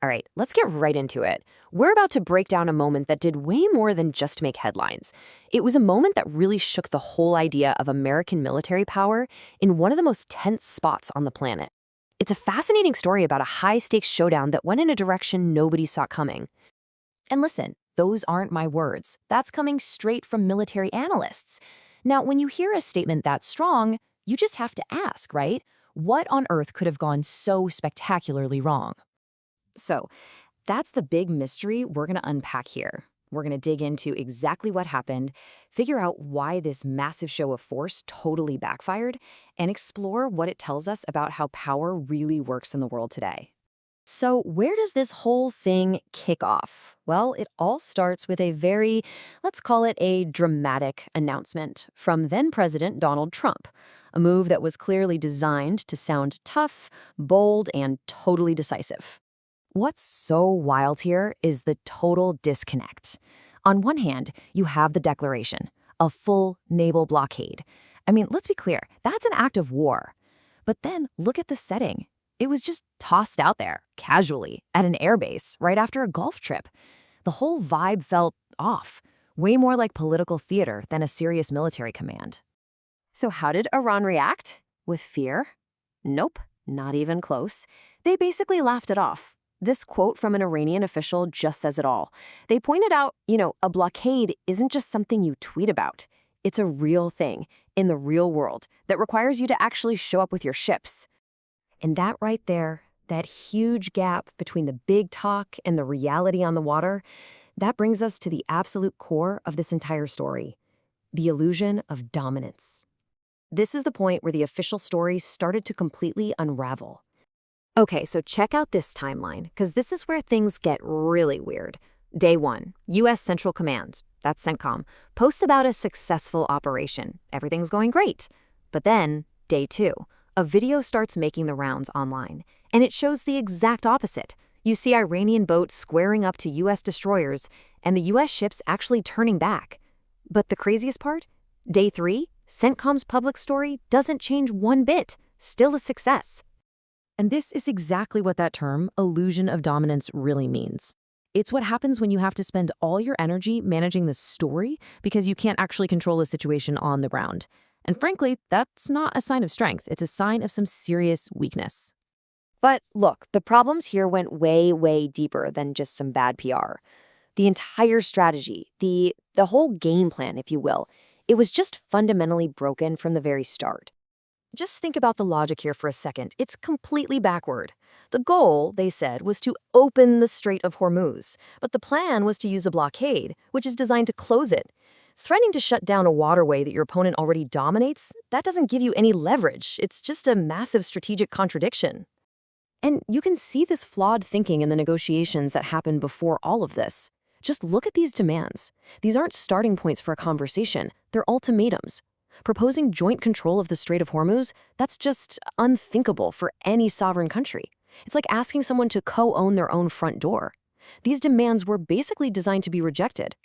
All right, let's get right into it. We're about to break down a moment that did way more than just make headlines. It was a moment that really shook the whole idea of American military power in one of the most tense spots on the planet. It's a fascinating story about a high-stakes showdown that went in a direction nobody saw coming. And listen, those aren't my words. That's coming straight from military analysts. Now, when you hear a statement that strong, you just have to ask, right? What on earth could have gone so spectacularly wrong? So, that's the big mystery we're going to unpack here. We're going to dig into exactly what happened, figure out why this massive show of force totally backfired, and explore what it tells us about how power really works in the world today. So, where does this whole thing kick off? Well, it all starts with a very, let's call it a dramatic announcement from then President Donald Trump, a move that was clearly designed to sound tough, bold, and totally decisive. What's so wild here is the total disconnect. On one hand, you have the declaration, a full naval blockade. I mean, let's be clear, that's an act of war. But then look at the setting. It was just tossed out there, casually, at an airbase right after a golf trip. The whole vibe felt off, way more like political theater than a serious military command. So how did Iran react? With fear? Nope, not even close. They basically laughed it off. This quote from an Iranian official just says it all. They pointed out, a blockade isn't just something you tweet about. It's a real thing, in the real world, that requires you to actually show up with your ships. And that right there, that huge gap between the big talk and the reality on the water, that brings us to the absolute core of this entire story, the illusion of dominance. This is the point where the official story started to completely unravel. Okay, so check out this timeline, because this is where things get really weird. Day 1, U.S. Central Command, that's CENTCOM, posts about a successful operation. Everything's going great. But then, Day 2, a video starts making the rounds online, and it shows the exact opposite. You see Iranian boats squaring up to U.S. destroyers, and the U.S. ships actually turning back. But the craziest part? Day 3, CENTCOM's public story doesn't change one bit. Still a success. And this is exactly what that term, illusion of dominance, really means. It's what happens when you have to spend all your energy managing the story because you can't actually control the situation on the ground. And frankly, that's not a sign of strength. It's a sign of some serious weakness. But look, the problems here went way, way deeper than just some bad PR. The entire strategy, the whole game plan, if you will, it was just fundamentally broken from the very start. Just think about the logic here for a second. It's completely backward. The goal, they said, was to open the Strait of Hormuz, but the plan was to use a blockade, which is designed to close it. Threatening to shut down a waterway that your opponent already dominates, that doesn't give you any leverage. It's just a massive strategic contradiction. And you can see this flawed thinking in the negotiations that happened before all of this. Just look at these demands. These aren't starting points for a conversation. They're ultimatums. Proposing joint control of the Strait of Hormuz, that's just unthinkable for any sovereign country. It's like asking someone to co-own their own front door. These demands were basically designed to be rejected.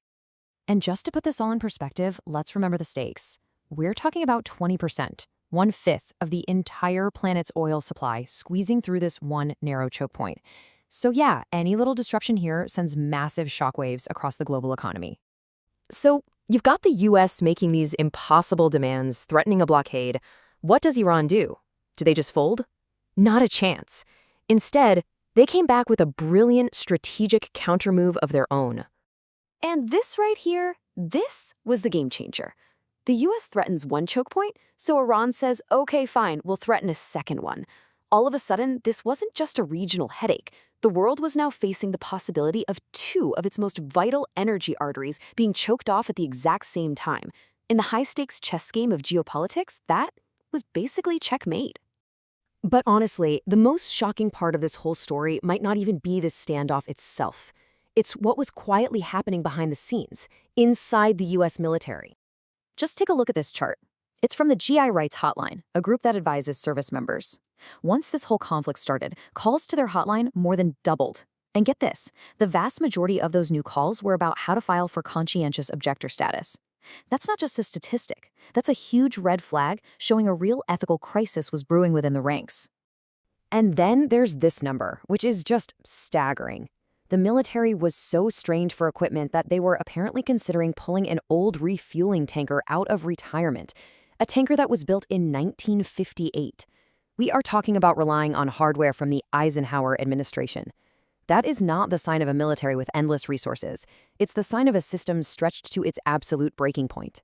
And just to put this all in perspective, let's remember the stakes. We're talking about 20%, 1/5 of the entire planet's oil supply squeezing through this one narrow choke point. So yeah, any little disruption here sends massive shockwaves across the global economy. So you've got the U.S. making these impossible demands, threatening a blockade. What does Iran do? Do they just fold? Not a chance. Instead, they came back with a brilliant strategic countermove of their own. And this right here, this was the game changer. The U.S. threatens one choke point, so Iran says, okay, fine, we'll threaten a second one. All of a sudden, this wasn't just a regional headache. The world was now facing the possibility of two of its most vital energy arteries being choked off at the exact same time. In the high-stakes chess game of geopolitics, that was basically checkmate. But honestly, the most shocking part of this whole story might not even be this standoff itself. It's what was quietly happening behind the scenes, inside the U.S. military. Just take a look at this chart. It's from the GI Rights Hotline, a group that advises service members. Once this whole conflict started, calls to their hotline more than doubled. And get this, the vast majority of those new calls were about how to file for conscientious objector status. That's not just a statistic. That's a huge red flag showing a real ethical crisis was brewing within the ranks. And then there's this number, which is just staggering. The military was so strained for equipment that they were apparently considering pulling an old refueling tanker out of retirement, a tanker that was built in 1958. We are talking about relying on hardware from the Eisenhower administration. That is not the sign of a military with endless resources. It's the sign of a system stretched to its absolute breaking point.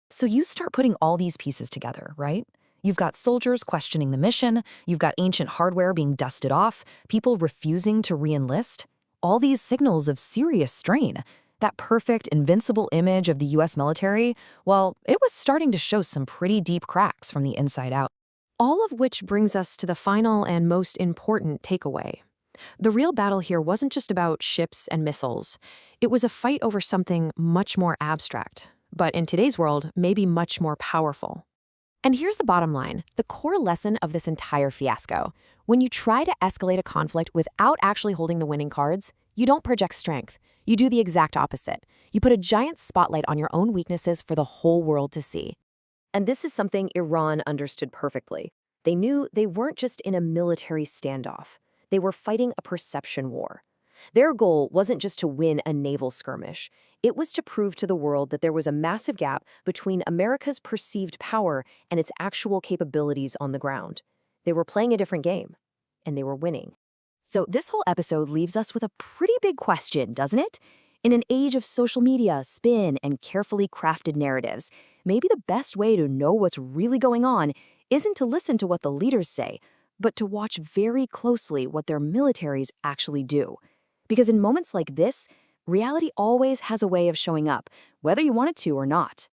So you start putting all these pieces together, right? You've got soldiers questioning the mission, you've got ancient hardware being dusted off, people refusing to re-enlist. All these signals of serious strain. That perfect, invincible image of the US military, well, it was starting to show some pretty deep cracks from the inside out. All of which brings us to the final and most important takeaway. The real battle here wasn't just about ships and missiles. It was a fight over something much more abstract, but in today's world, maybe much more powerful. And here's the bottom line, the core lesson of this entire fiasco. When you try to escalate a conflict without actually holding the winning cards, you don't project strength. You do the exact opposite. You put a giant spotlight on your own weaknesses for the whole world to see. And this is something Iran understood perfectly. They knew they weren't just in a military standoff. They were fighting a perception war. Their goal wasn't just to win a naval skirmish. It was to prove to the world that there was a massive gap between America's perceived power and its actual capabilities on the ground. They were playing a different game, and they were winning. So this whole episode leaves us with a pretty big question, doesn't it? In an age of social media, spin, and carefully crafted narratives, maybe the best way to know what's really going on isn't to listen to what the leaders say, but to watch very closely what their militaries actually do. Because in moments like this, reality always has a way of showing up, whether you want it to or not.